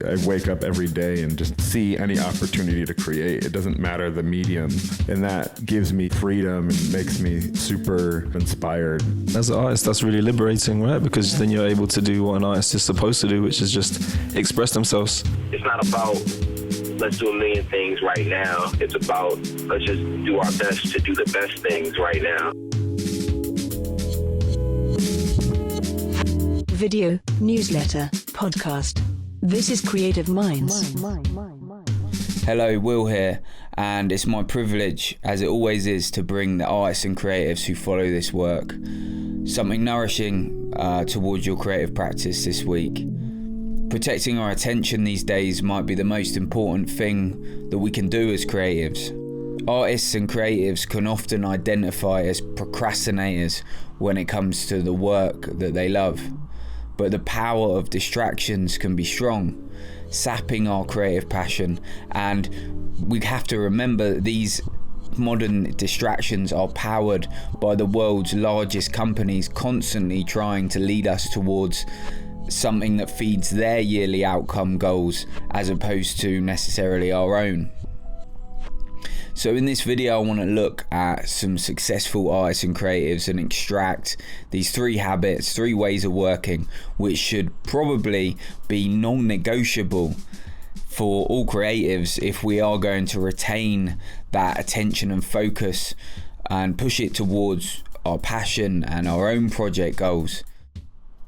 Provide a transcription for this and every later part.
I wake up every day and just see any opportunity to create. It doesn't matter the medium. And that gives me freedom and makes me super inspired. As an artist, that's really liberating, right? Because then you're able to do what an artist is supposed to do, which is just express themselves. It's not about let's do a million things right now. It's about let's just do our best to do the best things right now. Video, newsletter, podcast. This is Creative Minds. Hello, Will here, and it's my privilege, as it always is, to bring the artists and creatives who follow this work something nourishing towards your creative practice this week. Protecting our attention these days might be the most important thing that we can do as creatives. Artists and creatives can often identify as procrastinators when it comes to the work that they love. But the power of distractions can be strong, sapping our creative passion, and we have to remember that these modern distractions are powered by the world's largest companies constantly trying to lead us towards something that feeds their yearly outcome goals as opposed to necessarily our own. So in this video I want to look at some successful artists and creatives and extract these 3 habits, 3 ways of working, which should probably be non-negotiable for all creatives if we are going to retain that attention and focus and push it towards our passion and our own project goals.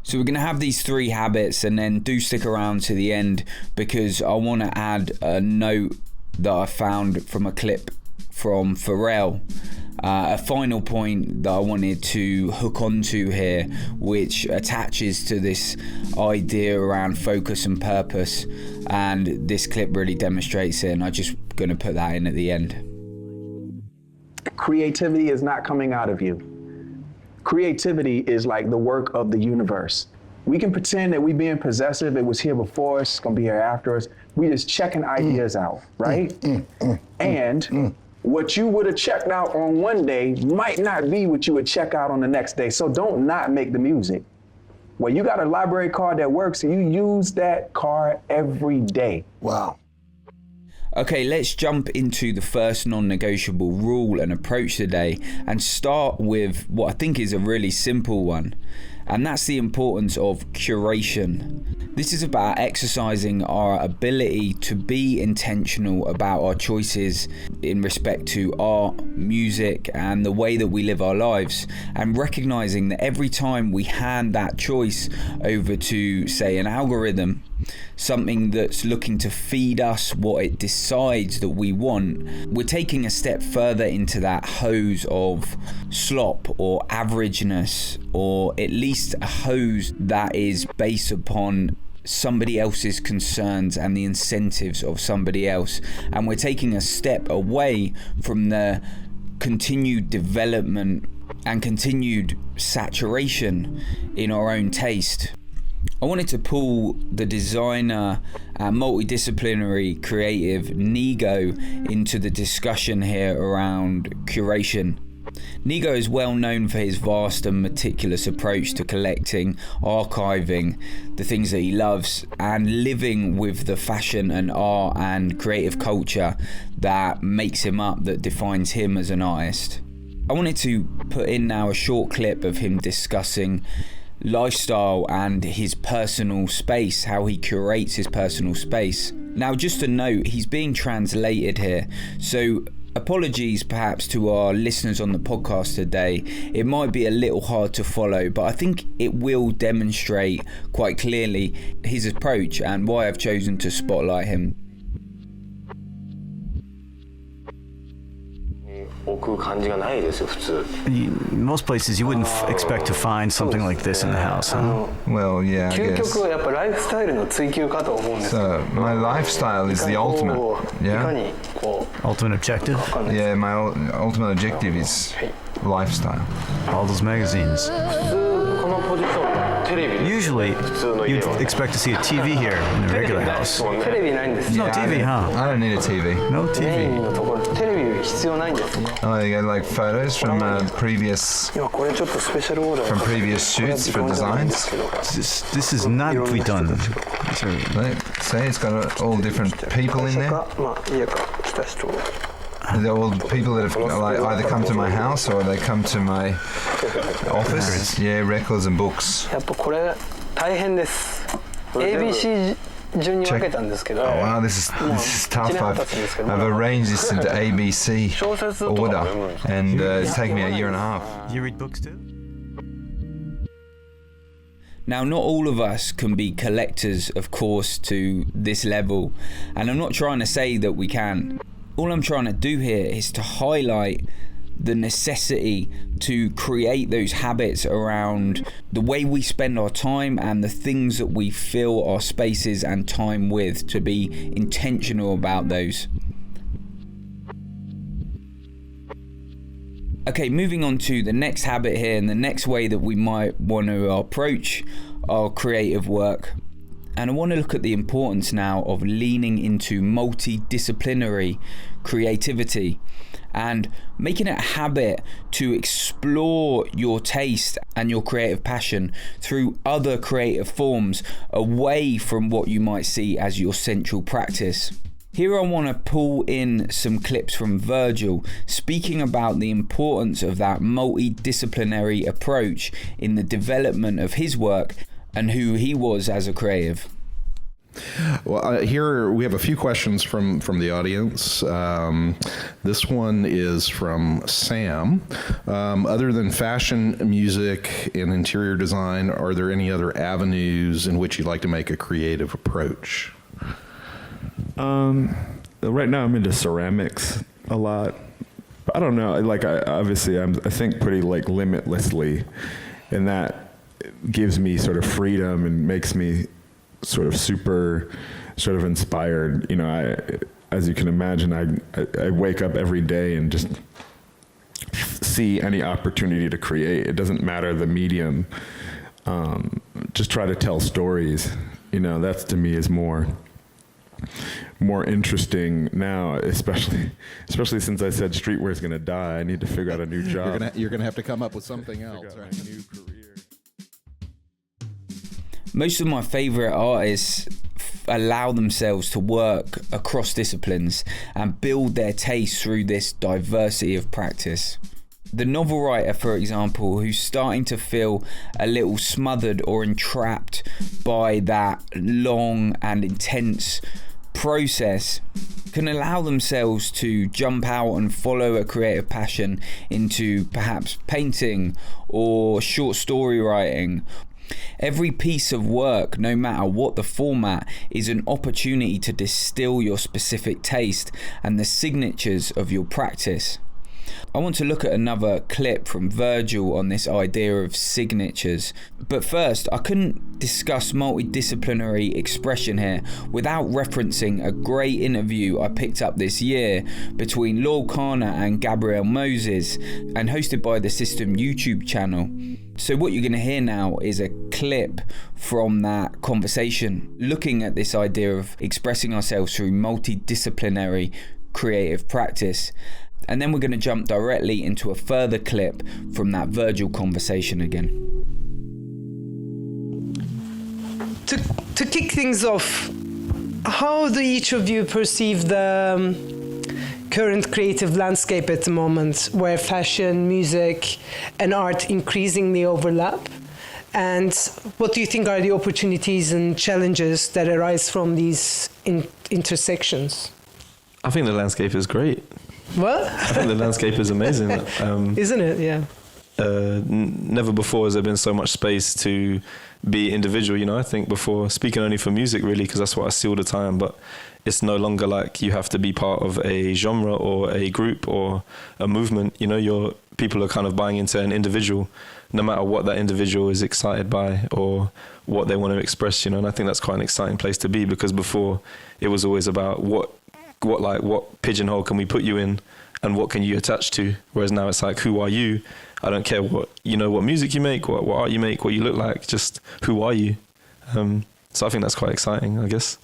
So we're going to have these 3 habits, and then do stick around to the end because I want to add a note that I found from a clip from Pharrell, a final point that I wanted to hook onto here, which attaches to this idea around focus and purpose, and this clip really demonstrates it, and I'm just going to put that in at the end. Creativity is not coming out of you. Creativity is like the work of the universe. We can pretend that we're being possessive, it was here before us, it's gonna be here after us. We just checking ideas out, right? And what you would have checked out on one day might not be what you would check out on the next day. So don't not make the music. Well, you got a library card that works, and you use that card every day. Wow. Okay, let's jump into the first non-negotiable rule and approach today, and start with what I think is a really simple one, and that's the importance of curation. This is about exercising our ability to be intentional about our choices in respect to art, music, and the way that we live our lives, and recognizing that every time we hand that choice over to, say, an algorithm, something that's looking to feed us what it decides that we want, we're taking a step further into that hose of slop or averageness, or at least a hose that is based upon somebody else's concerns and the incentives of somebody else, and we're taking a step away from the continued development and continued saturation in our own taste. I wanted to pull the designer and multidisciplinary creative Nego into the discussion here around curation. Nego is well known for his vast and meticulous approach to collecting, archiving the things that he loves, and living with the fashion and art and creative culture that makes him up, that defines him as an artist. I wanted to put in now a short clip of him discussing lifestyle and his personal space, how he curates his personal space. Now, just a note, he's being translated here, so apologies perhaps to our listeners on the podcast today. It might be a little hard to follow, but I think it will demonstrate quite clearly his approach and why I've chosen to spotlight him. Most places you wouldn't expect to find something like this in the house, huh? Well, yeah, I guess. So my lifestyle is the ultimate, yeah? Ultimate objective? Yeah, my ultimate objective is lifestyle. All those magazines. Usually, you'd expect to see a TV here in a regular house. No TV, huh? I don't need a TV. No TV. Oh, they got like photos from previous shoots for designs. This is not to be done. See, it's got all different people in there. They're all people that have like either come to my house or they come to my office. Yeah, records and books. Check. Oh wow, this is tough. I've arranged this into ABC order, and it's taken me a year and a half. You read books too? Now, not all of us can be collectors, of course, to this level, and I'm not trying to say that we can. All I'm trying to do here is to highlight the necessity to create those habits around the way we spend our time and the things that we fill our spaces and time with, to be intentional about those. Okay, moving on to the next habit here, and the next way that we might want to approach our creative work. And I want to look at the importance now of leaning into multidisciplinary creativity and making it a habit to explore your taste and your creative passion through other creative forms away from what you might see as your central practice. Here I want to pull in some clips from Virgil speaking about the importance of that multidisciplinary approach in the development of his work and who he was as a creative. Well, here we have a few questions from the audience. This one is from Sam. Other than fashion, music, and interior design, are there any other avenues in which you'd like to make a creative approach? Right now I'm into ceramics a lot. But I don't know, like I think pretty like limitlessly, and that gives me sort of freedom and makes me sort of super sort of inspired. You know, as you can imagine, I wake up every day and just see any opportunity to create. It doesn't matter the medium. Just try to tell stories. You know, that's to me is more interesting now, especially since I said streetwear is going to die. I need to figure out a new job. You're gonna have to come up with something else, right? A new career. Most of my favorite artists allow themselves to work across disciplines and build their taste through this diversity of practice. The novel writer, for example, who's starting to feel a little smothered or entrapped by that long and intense process, can allow themselves to jump out and follow a creative passion into perhaps painting or short story writing. Every piece of work, no matter what the format, is an opportunity to distill your specific taste and the signatures of your practice. I want to look at another clip from Virgil on this idea of signatures. But first, I couldn't discuss multidisciplinary expression here without referencing a great interview I picked up this year between Loyle, Carner and Gabriel Moses, and hosted by the System YouTube channel. So what you're going to hear now is a clip from that conversation, looking at this idea of expressing ourselves through multidisciplinary creative practice. And then we're going to jump directly into a further clip from that Virgil conversation again. To kick things off, how do each of you perceive the current creative landscape at the moment, where fashion, music, and art increasingly overlap? And what do you think are the opportunities and challenges that arise from these intersections? I think the landscape is great. What? I think the landscape is amazing. Isn't it? Yeah. Never before has there been so much space to be individual. You know, I think before, speaking only for music really, because that's what I see all the time, but it's no longer like you have to be part of a genre or a group or a movement. You know, people are kind of buying into an individual, no matter what that individual is excited by or what they want to express, you know, and I think that's quite an exciting place to be, because before it was always about what pigeonhole can we put you in, and what can you attach to. Whereas now it's like, who are you? I don't care what music you make, what art you make, what you look like, just who are you? So I think that's quite exciting, I guess.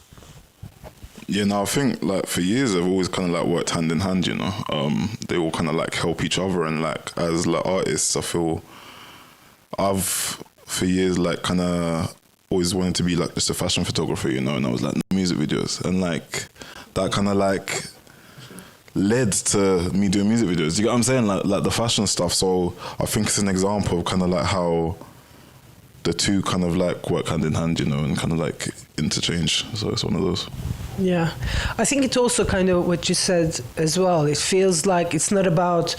Yeah, no, I think like for years they've always kind of like worked hand in hand, you know. They all kind of like help each other, and like as like artists, I feel I've for years like kind of always wanted to be like just a fashion photographer, you know, and I was like music videos, and like that kind of like led to me doing music videos. You get what I'm saying? Like the fashion stuff. So I think it's an example of kind of like how the two kind of like work hand in hand, you know, and kind of like interchange. So it's one of those. Yeah, I think it's also kind of what you said as well. It feels like it's not about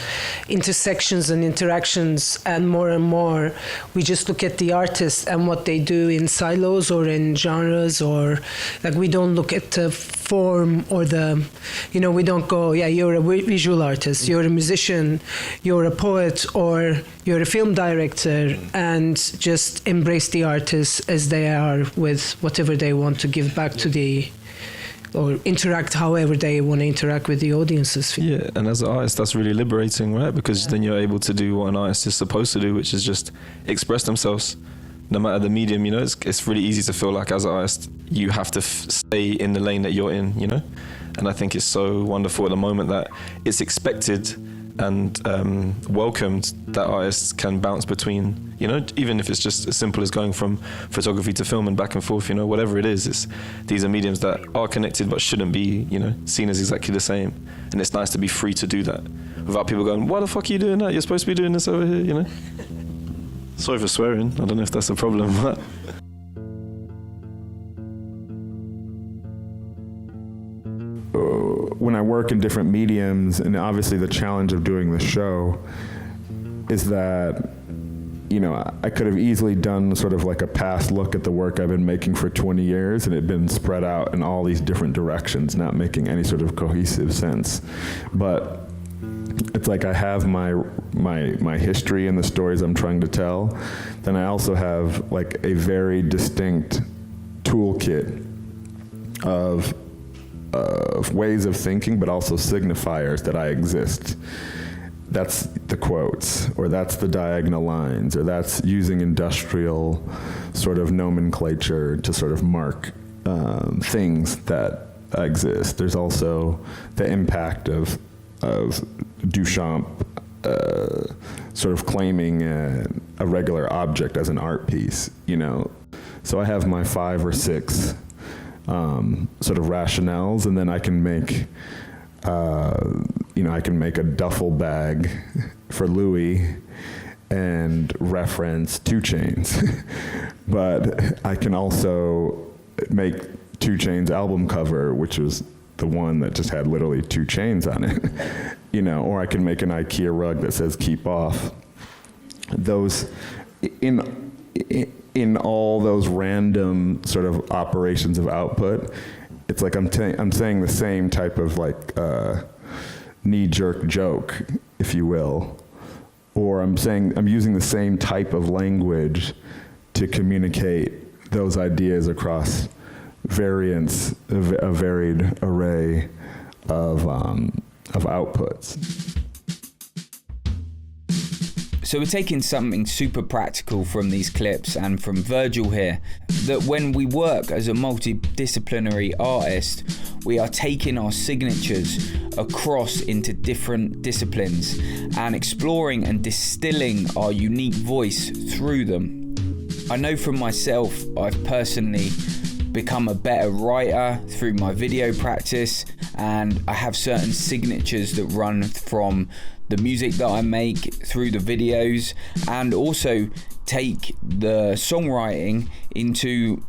intersections and interactions, and more we just look at the artist and what they do in silos or in genres, or like we don't look at the form or the, you know, we don't go, yeah, you're a visual artist, you're a musician, you're a poet, or you're a film director, and just embrace the artists as they are with whatever they want to give back to the, or interact however they want to interact with the audiences. Yeah, and as an artist, that's really liberating, right? Because then you're able to do what an artist is supposed to do, which is just express themselves, no matter the medium. You know, it's really easy to feel like as an artist, you have to stay in the lane that you're in, you know? And I think it's so wonderful at the moment that it's expected and welcomed that artists can bounce between, you know, even if it's just as simple as going from photography to film and back and forth, you know, whatever it is, these are mediums that are connected but shouldn't be, you know, seen as exactly the same. And it's nice to be free to do that without people going, why the fuck are you doing that? You're supposed to be doing this over here, you know? Sorry for swearing. I don't know if that's a problem, but... When I work in different mediums, and obviously the challenge of doing this show is that, you know, I could have easily done sort of like a past look at the work I've been making for 20 years, and it had been spread out in all these different directions, not making any sort of cohesive sense. But it's like I have my history and the stories I'm trying to tell. Then I also have like a very distinct toolkit of ways of thinking, but also signifiers that I exist. That's the quotes, or that's the diagonal lines, or that's using industrial sort of nomenclature to sort of mark things that exist. There's also the impact of Duchamp sort of claiming a regular object as an art piece, you know. So I have my 5 or 6 sort of rationales, and then I can make, I can make a duffel bag for Louis and reference 2 Chainz. But I can also make 2 Chainz album cover, which was the one that just had literally 2 chains on it, you know, or I can make an IKEA rug that says "keep off." Those, in all those random sort of operations of output, it's like I'm saying the same type of like knee-jerk joke, if you will, or I'm using the same type of language to communicate those ideas across a varied array of outputs. So we're taking something super practical from these clips and from Virgil here, that when we work as a multidisciplinary artist, we are taking our signatures across into different disciplines and exploring and distilling our unique voice through them. I know from myself, I've personally become a better writer through my video practice, and I have certain signatures that run from the music that I make through the videos, and also take the songwriting into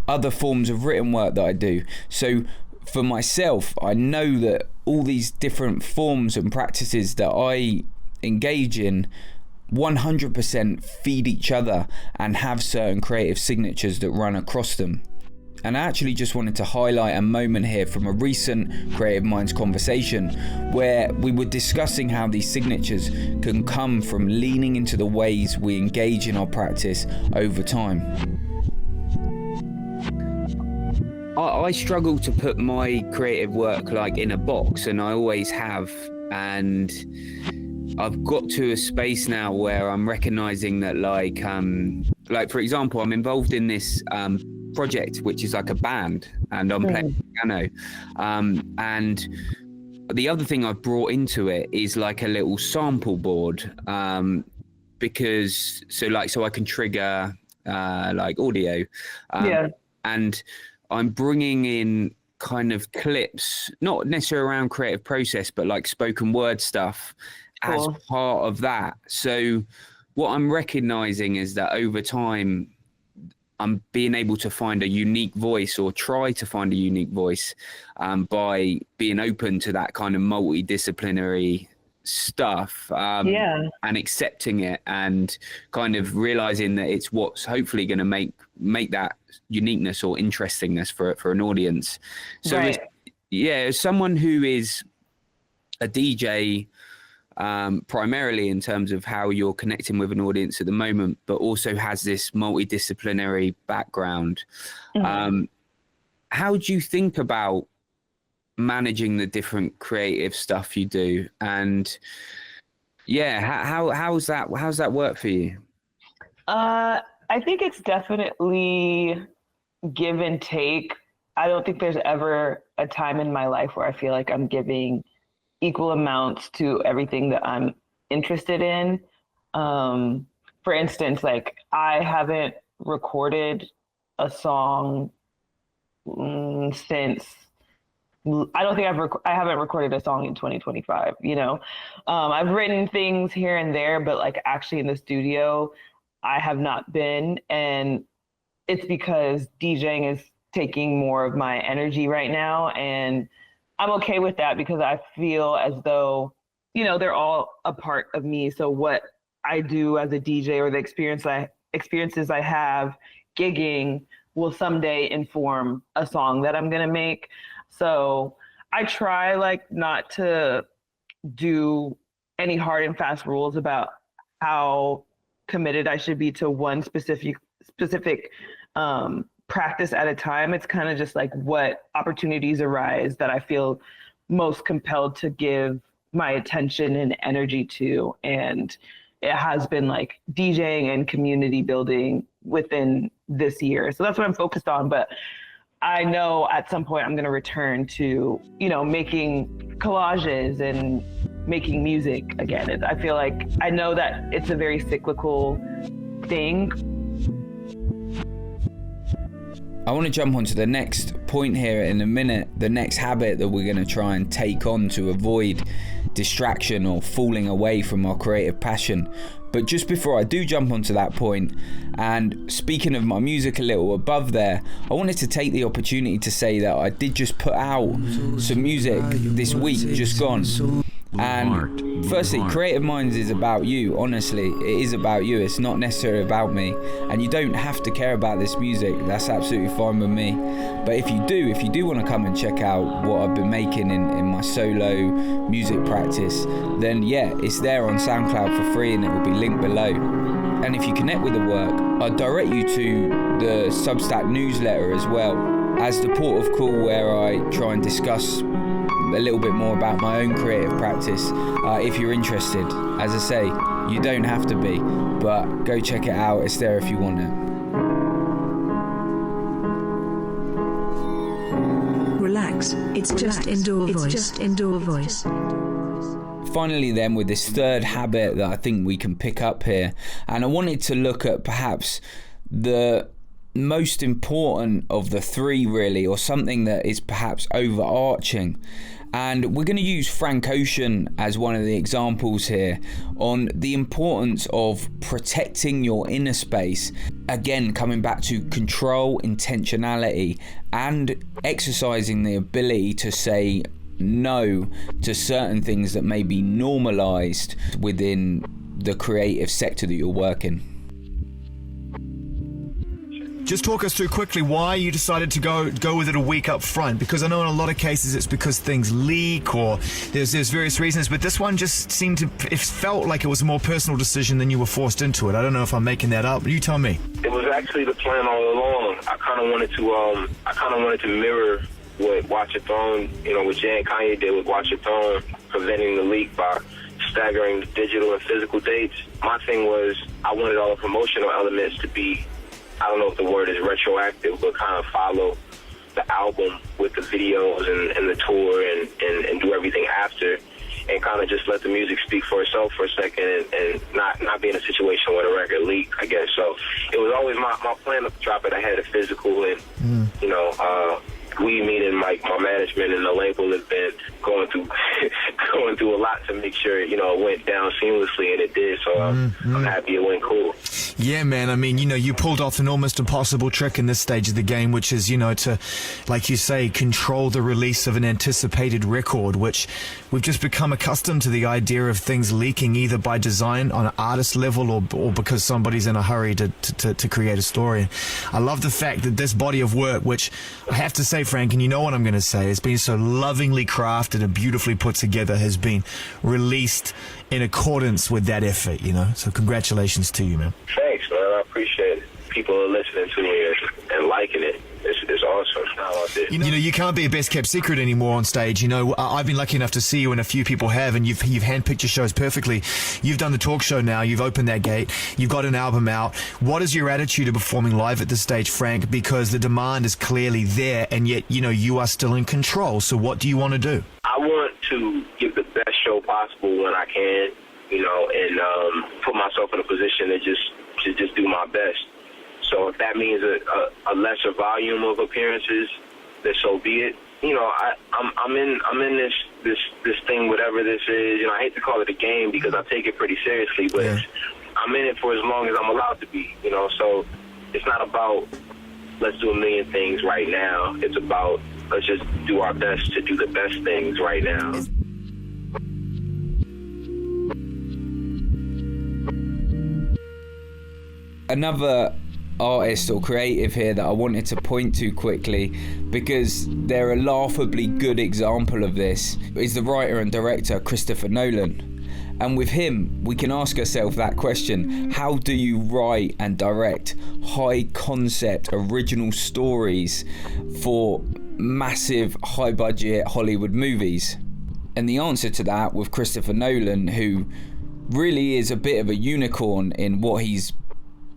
other forms of written work that I do. So for myself, I know that all these different forms and practices that I engage in 100% feed each other and have certain creative signatures that run across them. And I actually just wanted to highlight a moment here from a recent Creative Minds conversation where we were discussing how these signatures can come from leaning into the ways we engage in our practice over time. I struggle to put my creative work like in a box, and I always have. and I've got to a space now where I'm recognizing that, like for example, I'm involved in this project, which is like a band, and I'm playing piano. And the other thing I've brought into it is like a little sample board, because so I can trigger like audio. And I'm bringing in kind of clips, not necessarily around creative process, but like spoken word stuff as part of that. So what I'm recognizing is that over time, I'm being able to find a unique voice, or try to find a unique voice, by being open to that kind of multidisciplinary stuff, and accepting it, and kind of realizing that it's what's hopefully going to make that uniqueness or interestingness for an audience. So as someone who is a DJ, primarily in terms of how you're connecting with an audience at the moment, but also has this multidisciplinary background, how do you think about managing the different creative stuff you do? And how's that work for you? I think it's definitely give and take. I don't think there's ever a time in my life where I feel like I'm giving equal amounts to everything that I'm interested in. For instance, like I haven't recorded a song since, I don't think I haven't recorded a song in 2025, you know? I've written things here and there, but like actually in the studio, I have not been. And it's because DJing is taking more of my energy right now. And I'm okay with that, because I feel as though, you know, they're all a part of me. So what I do as a DJ, or the experiences I have gigging, will someday inform a song that I'm gonna make. So I try like not to do any hard and fast rules about how committed I should be to one specific practice at a time. It's kind of just like what opportunities arise that I feel most compelled to give my attention and energy to. And it has been like DJing and community building within this year. So that's what I'm focused on. But I know at some point I'm going to return to, you know, making collages and making music again. I feel like I know that it's a very cyclical thing. I want to jump onto the next point here in a minute, the next habit that we're going to try and take on to avoid distraction or falling away from our creative passion. But just before I do jump onto that point, and speaking of my music a little above there, I wanted to take the opportunity to say that I did just put out some music this week, just gone. And firstly, Creative Minds is about you. Honestly, it is about you. It's not necessarily about me. And you don't have to care about this music. That's absolutely fine with me. But if you do want to come and check out what I've been making in my solo music practice, then yeah, it's there on SoundCloud for free, and it will be linked below. And if you connect with the work, I'll direct you to the Substack newsletter as well, as the port of call where I try and discuss a little bit more about my own creative practice. If you're interested, as I say, you don't have to be, but go check it out. It's there if you want it. Relax, it's just indoor voice. Finally then, with this third habit that I think we can pick up here, and I wanted to look at perhaps the most important of the three really, or something that is perhaps overarching. And we're going to use Frank Ocean as one of the examples here on the importance of protecting your inner space. Again, coming back to control, intentionality, and exercising the ability to say no to certain things that may be normalized within the creative sector that you're working. Just talk us through quickly why you decided to go with it a week up front, because I know in a lot of cases it's because things leak or there's various reasons, but this one just it felt like it was a more personal decision than you were forced into it. I don't know if I'm making that up, but you tell me. It was actually the plan all along. I kind of wanted to mirror what Watch Your Throne, you know, what Jay and Kanye did with Watch Your Throne, because preventing the leak by staggering the digital and physical dates. My thing was I wanted all the promotional elements to be, I don't know if the word is retroactive, but kind of follow the album with the videos and the tour and do everything after, and kind of just let the music speak for itself for a second and not be in a situation where the record leaked, I guess. So it was always my plan to drop it ahead of physical, and you know, we, meaning like my management and the label, have been going through a lot to make sure, you know, it went down seamlessly, and it did. So I'm happy it went cool. Yeah, man. I mean, you know, you pulled off an almost impossible trick in this stage of the game, which is, you know, to, like you say, control the release of an anticipated record, which we've just become accustomed to the idea of things leaking either by design on an artist level or because somebody's in a hurry to create a story. I love the fact that this body of work, which I have to say, Frank, and you know what I'm going to say, it's been so lovingly crafted and beautifully put together, has been released in accordance with that effort, you know. So congratulations to you, man. Thanks, man. I appreciate it. People are listening to me and liking it. It's awesome. You know, you can't be a best kept secret anymore on stage. You know, I've been lucky enough to see you, and a few people have, and you've handpicked your shows perfectly. You've done the talk show now. You've opened that gate. You've got an album out. What is your attitude of performing live at this stage, Frank? Because the demand is clearly there, and yet, you know, you are still in control. So what do you want to do? I want to give the best show possible when I can, you know, and put myself in a position to just do my best. So if that means a lesser volume of appearances, then so be it. You know, I'm in this thing, whatever this is. You know, I hate to call it a game because I take it pretty seriously, but I'm in it for as long as I'm allowed to be. You know, so it's not about let's do a million things right now. It's about let's just do our best to do the best things right now. Another artist or creative here that I wanted to point to quickly, because they're a laughably good example of this, is the writer and director Christopher Nolan. And with him, we can ask ourselves that question: how do you write and direct high concept original stories for massive high budget Hollywood movies? And the answer to that with Christopher Nolan, who really is a bit of a unicorn in what he's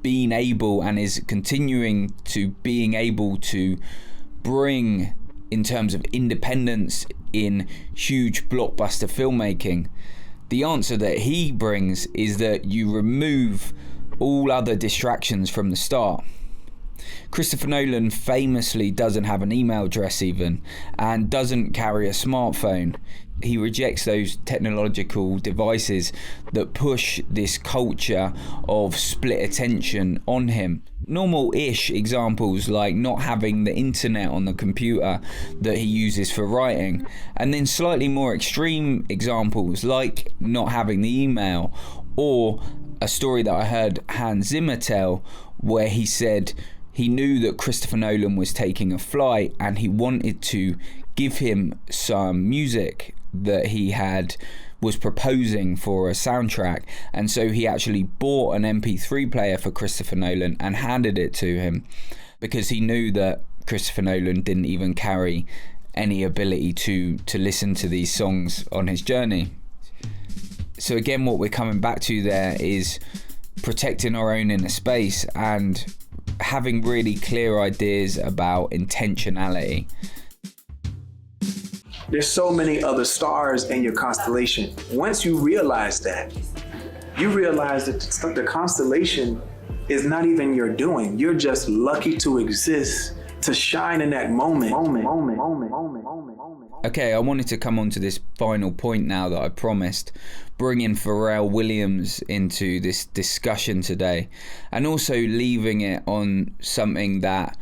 been able and is continuing to being able to bring in terms of independence in huge blockbuster filmmaking. The answer that he brings is that you remove all other distractions from the start. Christopher Nolan famously doesn't have an email address even, and doesn't carry a smartphone. He rejects those technological devices that push this culture of split attention on him. Normal-ish examples like not having the internet on the computer that he uses for writing, and then slightly more extreme examples like not having the email, or a story that I heard Hans Zimmer tell where he said he knew that Christopher Nolan was taking a flight and he wanted to give him some music that he was proposing for a soundtrack, and so he actually bought an MP3 player for Christopher Nolan and handed it to him, because he knew that Christopher Nolan didn't even carry any ability to listen to these songs on his journey. So again, what we're coming back to there is protecting our own inner space and having really clear ideas about intentionality. There's so many other stars in your constellation. Once you realize that, you realize that the constellation is not even your doing. You're just lucky to exist, to shine in that moment. Okay, I wanted to come on to this final point now that I promised, bringing Pharrell Williams into this discussion today, and also leaving it on something that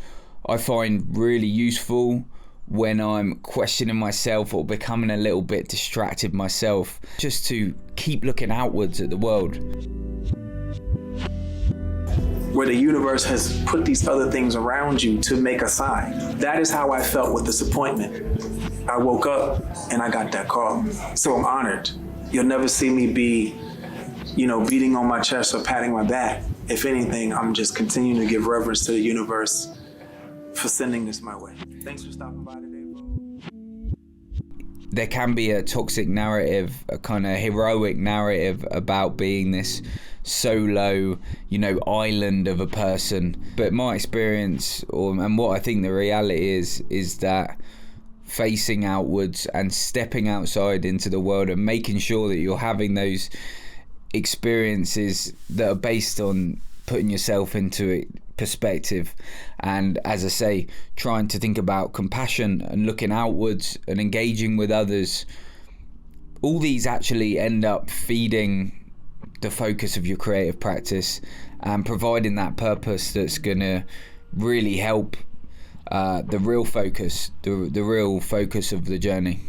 I find really useful when I'm questioning myself or becoming a little bit distracted myself, just to keep looking outwards at the world. Where the universe has put these other things around you to make a sign. That is how I felt with this appointment. I woke up and I got that call. So I'm honored. You'll never see me be, beating on my chest or patting my back. If anything, I'm just continuing to give reverence to the universe for sending this my way. Thanks for stopping by today, bro. there can be a toxic narrative, a kind of heroic narrative about being this solo, island of a person. But my experience, and what I think the reality is that facing outwards and stepping outside into the world and making sure that you're having those experiences that are based on putting yourself into it perspective, and as I say, trying to think about compassion and looking outwards and engaging with others, all these actually end up feeding the focus of your creative practice and providing that purpose that's going to really help the real focus of the journey.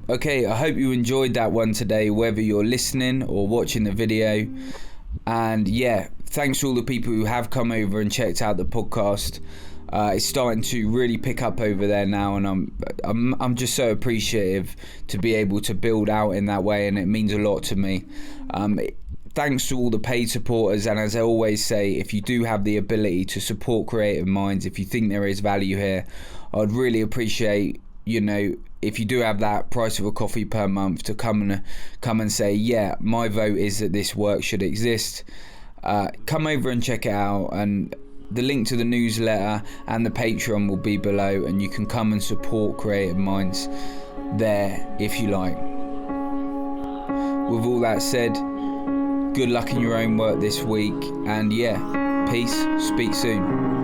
Okay, I hope you enjoyed that one today, whether you're listening or watching the video. And yeah, thanks to all the people who have come over and checked out the podcast. It's starting to really pick up over there now, and I'm just so appreciative to be able to build out in that way, and it means a lot to me. Thanks to all the paid supporters, and as I always say, if you do have the ability to support Creative Minds, if you think there is value here, I'd really appreciate, if you do have that price of a coffee per month, to come and say, yeah, my vote is that this work should exist. Come over and check it out, and the link to the newsletter and the Patreon will be below, and you can come and support Creative Minds there if you like. With all that said, good luck in your own work this week, and yeah, peace, speak soon.